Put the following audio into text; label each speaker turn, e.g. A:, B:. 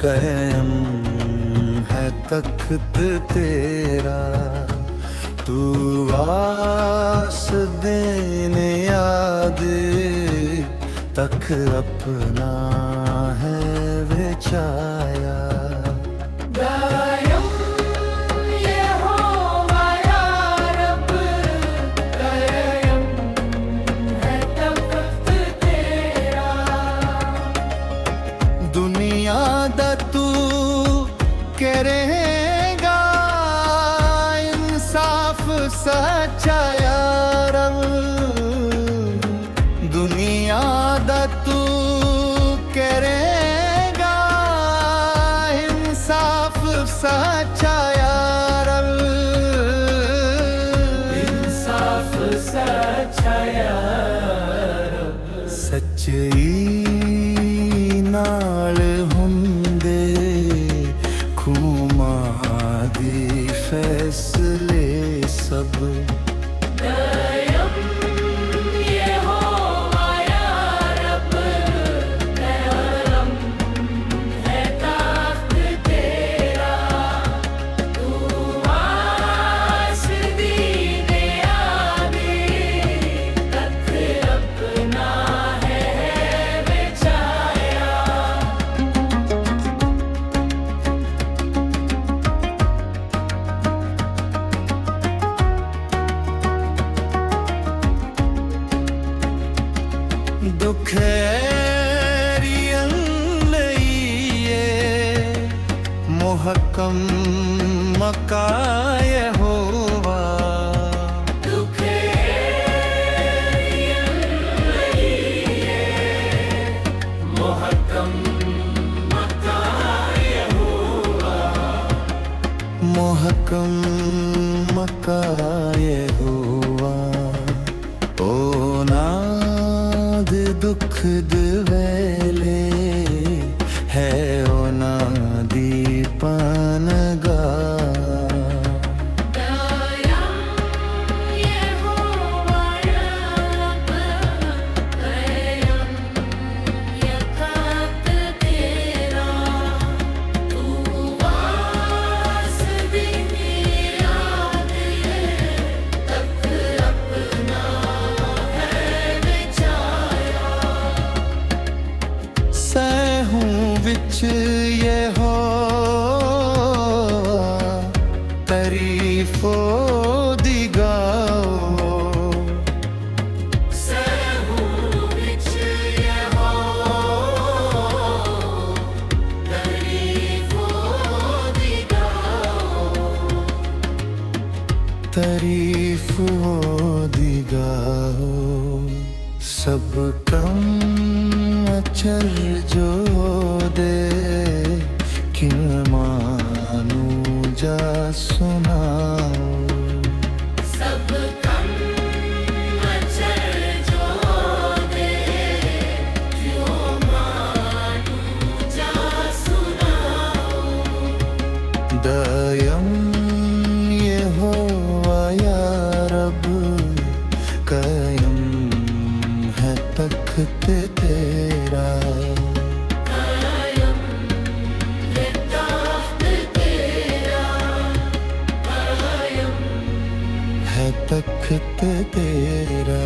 A: कायम है तख्त तेरा, तू वास देने याद तक अपना है बेचाया। दुनिया दा तू करेगा इंसाफ सच्चा यार, दुनिया दा तू करेगा इंसाफ सच्चा यार, इंसाफ सच्चा यार। सच्चाई नाल हुंदे खूमा दी फैसले सब, दुखैरियन लइए मुहक्कम मक्का यहोवा, दुखैरियन लइए मुहक्कम मक्का यहोवा, मुहक्कम मक्का यहोवा। ओ दुख दवेले है ओना दी पनगा, विच यहोवा तारीफो दी गाओ, सहू विच यहोवा तारीफो दी गाओ, तारीफो दी गाओ। सब कम अचर जो दे क्यों मानू जा सुनाओ, सब कम अचर जो दे क्यों मानू जा सुनाओ। दयम यहोवा या रब कायम है तख्त तेरा, कायम है तख्त तेरा, कायम है तख्त तेरा।